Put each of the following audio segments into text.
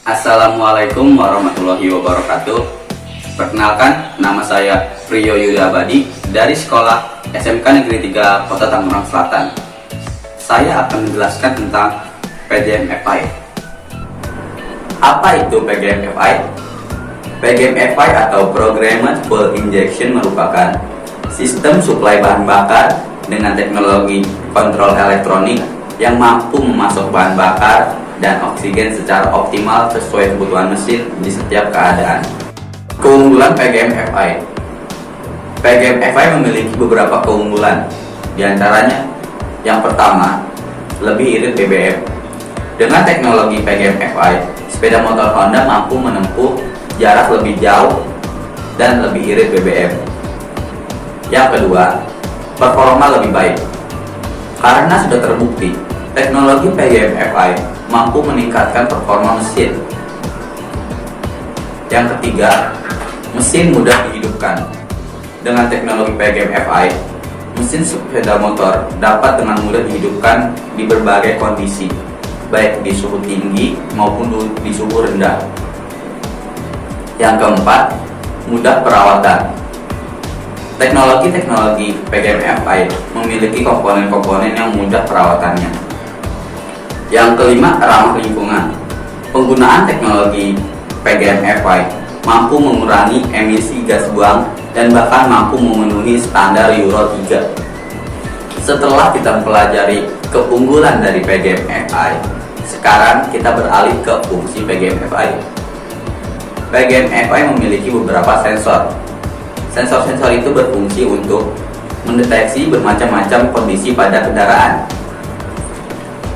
Assalamualaikum warahmatullahi wabarakatuh. Perkenalkan, nama saya Priyo Yuda Abadi dari Sekolah SMK Negeri 3 Kota Tangerang Selatan. Saya akan menjelaskan tentang PGMFI. Apa itu PGMFI? PGMFI atau Programmed Fuel Injection merupakan sistem suplai bahan bakar dengan teknologi kontrol elektronik yang mampu memasok bahan bakar dan oksigen secara optimal sesuai kebutuhan mesin di setiap keadaan. Keunggulan PGMFI. PGMFI memiliki beberapa keunggulan. Di antaranya, yang pertama, lebih irit BBM. Dengan teknologi PGMFI, sepeda motor Honda mampu menempuh jarak lebih jauh dan lebih irit BBM. Yang kedua, performa lebih baik. Karena sudah terbukti, teknologi PGMFI mampu meningkatkan performa mesin. Yang ketiga, mesin mudah dihidupkan. Dengan teknologi PGMFI, mesin sepeda motor dapat dengan mudah dihidupkan di berbagai kondisi, baik di suhu tinggi maupun di suhu rendah. Yang keempat, mudah perawatan. Teknologi PGMFI memiliki komponen-komponen yang mudah perawatannya. Yang kelima, ramah lingkungan. Penggunaan teknologi PGMFI mampu mengurangi emisi gas buang dan bahkan mampu memenuhi standar Euro 3. Setelah kita mempelajari keunggulan dari PGMFI, sekarang kita beralih ke fungsi PGMFI. PGMFI memiliki beberapa sensor. Sensor-sensor itu berfungsi untuk mendeteksi bermacam-macam kondisi pada kendaraan,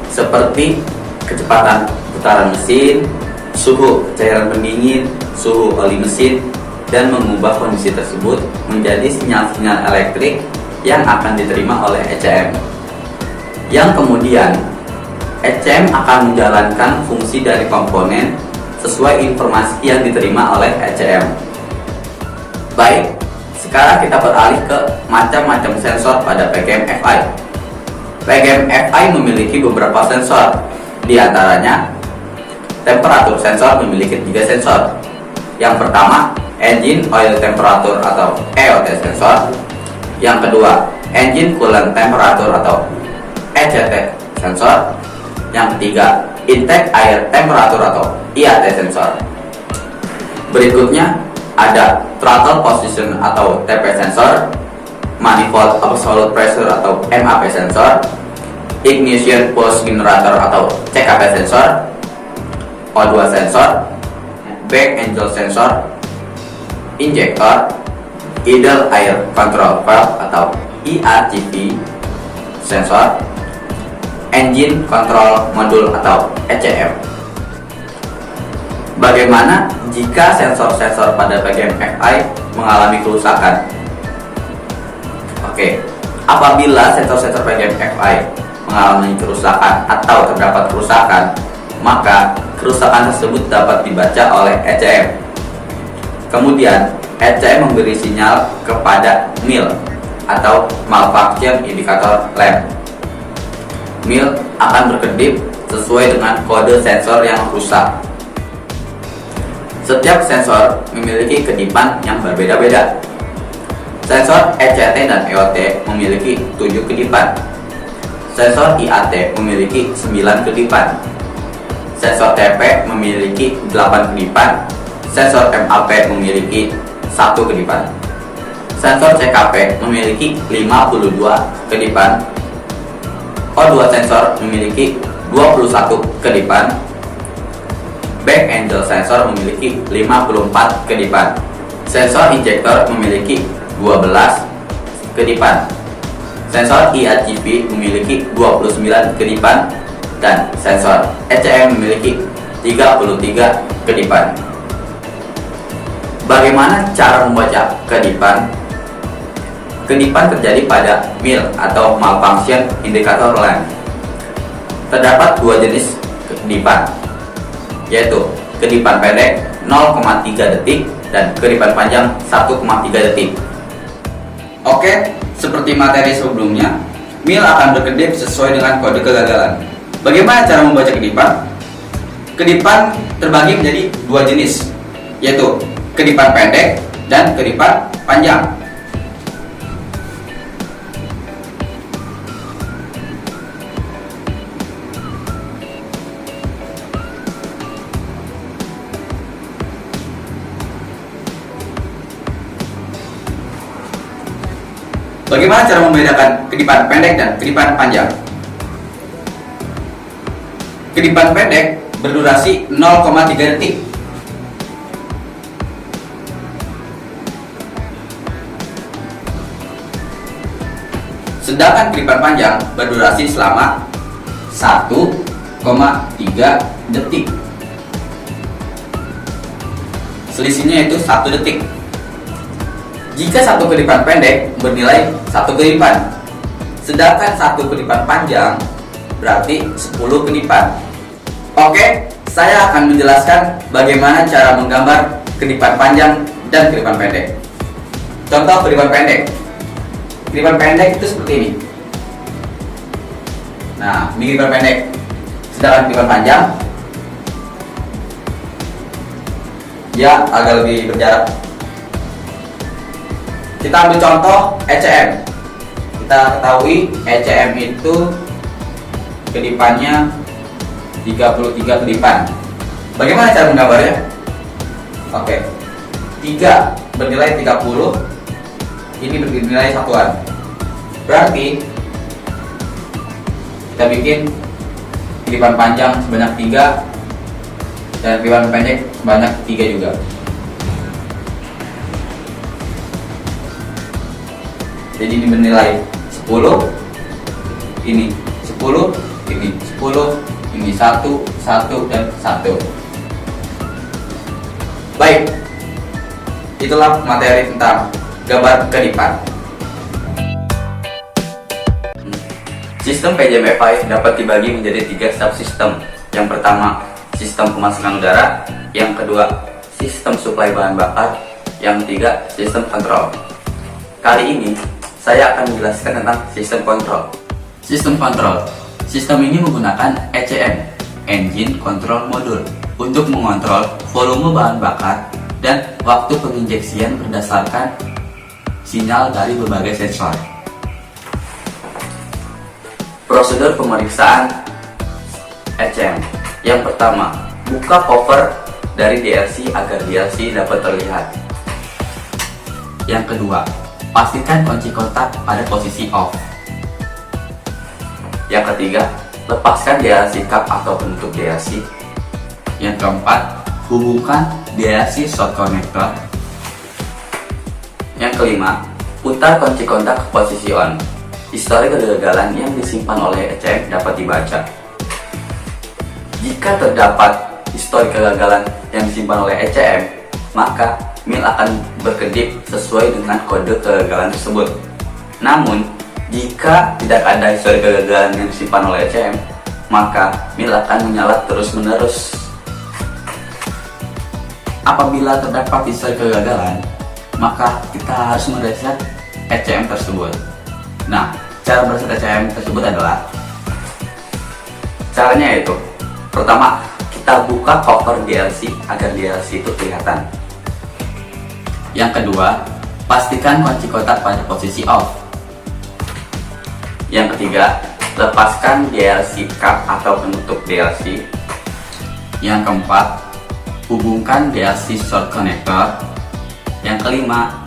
seperti kecepatan putaran mesin, suhu cairan pendingin, suhu oli mesin, dan mengubah kondisi tersebut menjadi sinyal-sinyal elektrik yang akan diterima oleh ECM. Yang kemudian, ECM akan menjalankan fungsi dari komponen sesuai informasi yang diterima oleh ECM. Baik, sekarang kita beralih ke macam-macam sensor pada PGMFI. PGMFI memiliki beberapa sensor, di antaranya temperatur sensor memiliki 3 sensor. Yang pertama, engine oil temperature atau EOT sensor. Yang kedua, engine coolant temperature atau ECT sensor. Yang ketiga, intake air temperature atau IAT sensor. Berikutnya ada throttle position atau TP sensor, manifold absolute pressure atau MAP sensor, ignition pulse generator atau CKP sensor, O2 sensor, back angel sensor, injektor, idle air control valve atau IACV sensor, engine control module atau ECM. Bagaimana jika sensor-sensor pada PGMFI mengalami kerusakan? Oke, apabila sensor-sensor PGMFI mengalami kerusakan atau terdapat kerusakan, maka kerusakan tersebut dapat dibaca oleh ECM. Kemudian, ECM memberi sinyal kepada MIL atau Malfunction Indicator Lamp. MIL akan berkedip sesuai dengan kode sensor yang rusak. Setiap sensor memiliki kedipan yang berbeda-beda. Sensor ECT dan EOT memiliki 7 kedipan. Sensor IAT memiliki 9 kedipan. Sensor TP memiliki 8 kedipan. Sensor MAP memiliki 1 kedipan. Sensor CKP memiliki 52 kedipan. O2 sensor memiliki 21 kedipan. Back angel sensor memiliki 54 kedipan. Sensor injektor memiliki 12 kedipan. Sensor IACV memiliki 29 kedipan dan sensor ECM memiliki 33 kedipan. Bagaimana cara membaca kedipan? Kedipan terjadi pada MIL atau Malfunction Indicator Lamp. Terdapat 2 jenis kedipan, yaitu kedipan pendek 0,3 detik dan kedipan panjang 1,3 detik. Oke, seperti materi sebelumnya, MIL akan berkedip sesuai dengan kode kegagalan. Bagaimana cara membaca kedipan? Kedipan terbagi menjadi dua jenis, yaitu kedipan pendek dan kedipan panjang. Bagaimana cara membedakan kedipan pendek dan kedipan panjang? Kedipan pendek berdurasi 0,3 detik. Sedangkan kedipan panjang berdurasi selama 1,3 detik. Selisihnya itu 1 detik. Jika satu kedipan pendek bernilai 1 kedipan, sedangkan satu kedipan panjang berarti 10 kedipan. Oke, saya akan menjelaskan bagaimana cara menggambar kedipan panjang dan kedipan pendek. Contoh kedipan pendek. Kedipan pendek itu seperti ini. Nah, ini kedipan pendek. Sedangkan kedipan panjang ya agak lebih berjarak. Kita ambil contoh ECM. Kita ketahui ECM itu kedipannya 33 kedipan. Bagaimana cara menggambarnya? Oke. 3 bernilai 30. Ini bernilai satuan. Berarti kita bikin kedipan panjang sebanyak 3 dan kedipan pendek sebanyak 3 juga. Jadi ini bernilai 10, ini 10, ini 10, ini 1, 1, dan 1. Baik, itulah materi tentang gambar kedipan. Sistem PJMFI dapat dibagi menjadi 3 subsistem. Yang pertama, sistem pemasukan udara. Yang kedua, sistem suplai bahan bakar. Yang ketiga, sistem kontrol. Kali ini saya akan menjelaskan tentang sistem kontrol. Sistem kontrol. Sistem ini menggunakan ECM, Engine Control Module, untuk mengontrol volume bahan bakar dan waktu penginjeksian berdasarkan sinyal dari berbagai sensor. Prosedur pemeriksaan ECM. Yang pertama, buka cover dari DLC agar DLC dapat terlihat. Yang kedua, pastikan kunci kontak pada posisi off. Yang ketiga, lepaskan DLC cap atau penutup DLC. Yang keempat, hubungkan DLC short connector. Yang kelima, putar kunci kontak ke posisi on. Histori kegagalan yang disimpan oleh ECM dapat dibaca. Jika terdapat histori kegagalan yang disimpan oleh ECM, maka mil akan berkedip sesuai dengan kode kegagalan tersebut. Namun, jika tidak ada histori kegagalan yang disimpan oleh ECM, maka mil akan menyala terus-menerus. Apabila terdapat histori kegagalan, maka kita harus mereset ECM tersebut. Nah, cara mereset ECM tersebut adalah, caranya yaitu, pertama, kita buka cover DLC agar DLC itu kelihatan. Yang kedua, pastikan kunci kontak pada posisi off. Yang ketiga, lepaskan DLC cap atau penutup DLC. Yang keempat, hubungkan DLC short connector. Yang kelima,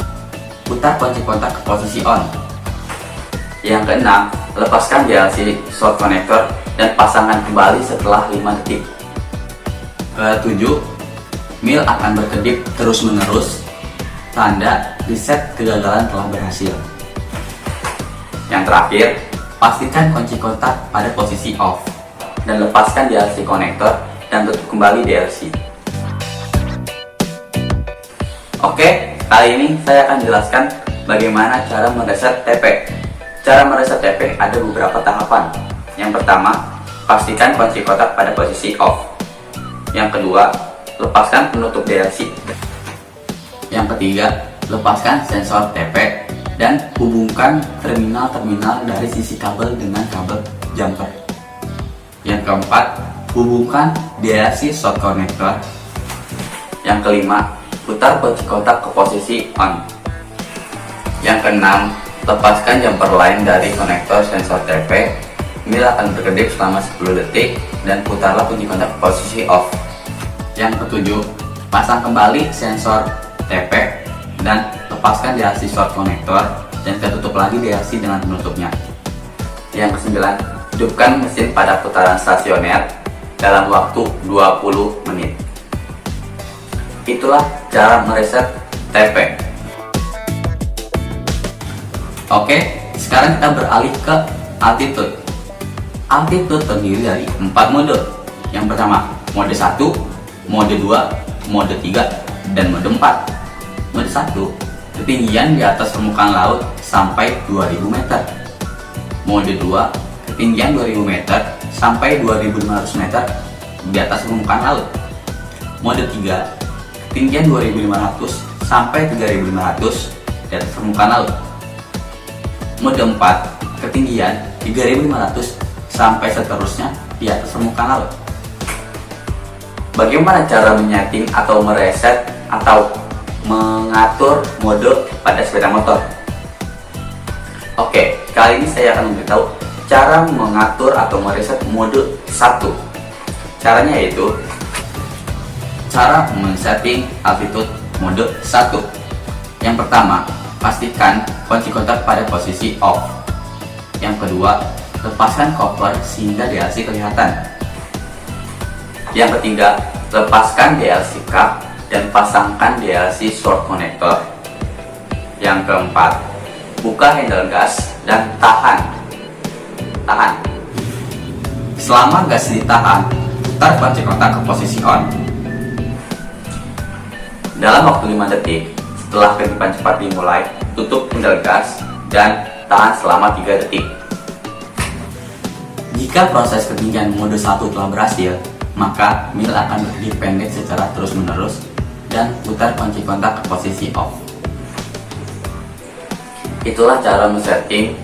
putar kunci kontak ke posisi on. Yang keenam, lepaskan DLC short connector dan pasangkan kembali setelah 5 detik. Ketujuh, mil akan berkedip terus-menerus, tanda reset kegagalan telah berhasil. Yang terakhir, pastikan kunci kontak pada posisi off dan lepaskan DLC konektor dan tutup kembali DLC. Oke, kali ini saya akan jelaskan bagaimana cara mereset TP. Cara mereset TP ada beberapa tahapan. Yang pertama, pastikan kunci kontak pada posisi off. Yang kedua, lepaskan penutup DLC. Yang ketiga, lepaskan sensor TP dan hubungkan terminal-terminal dari sisi kabel dengan kabel jumper. Yang keempat, hubungkan DLC short connector. Yang kelima, putar kunci kontak ke posisi on. Yang keenam, lepaskan jumper line dari konektor sensor TP. Mil akan berkedip selama 10 detik dan putarlah kunci kontak ke posisi off. Yang ketujuh, pasang kembali sensor TP dan lepaskan DLC short connector dan ketutup lagi DLC dengan penutupnya. Yang kesembilan, hidupkan mesin pada putaran stasioner dalam waktu 20 menit. Itulah cara mereset TP. Oke, sekarang kita beralih ke altitude. Altitude terdiri dari 4 mode. Yang pertama, mode 1, mode 2, mode 3, dan mode 4. Mode 1, ketinggian di atas permukaan laut sampai 2000 meter. Mode 2, ketinggian 2000 meter sampai 2500 meter di atas permukaan laut. Mode 3, ketinggian 2500 sampai 3500 di atas permukaan laut. Mode 4, ketinggian 3500 sampai seterusnya di atas permukaan laut. Bagaimana cara menyeting atau mereset atau mengatur mode pada sepeda motor? Oke, kali ini saya akan memberitahu cara mengatur atau mereset mode 1. Caranya yaitu cara men-setting altitude mode 1. Yang pertama, pastikan kunci kontak pada posisi off. Yang kedua, lepaskan cover sehingga DLC kelihatan. Yang ketiga, lepaskan DLC cap dan pasangkan DLC short connector. Yang keempat, buka handle gas dan tahan. Selama gas ditahan, putar kunci kontak ke posisi on. Dalam waktu 5 detik setelah kedipan cepat dimulai, tutup handle gas dan tahan selama 3 detik. Jika proses ketinggian mode 1 telah berhasil, maka mil akan berkedip pendek secara terus-menerus dan putar kunci kontak ke posisi off. Itulah cara men-setting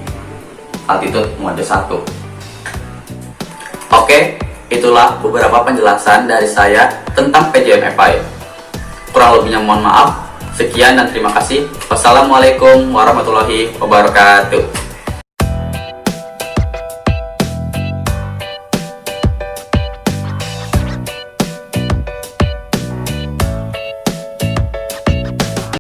altitude mode 1. Oke, itulah beberapa penjelasan dari saya tentang PJM-FI. Kurang lebihnya mohon maaf. Sekian dan terima kasih. Wassalamualaikum warahmatullahi wabarakatuh.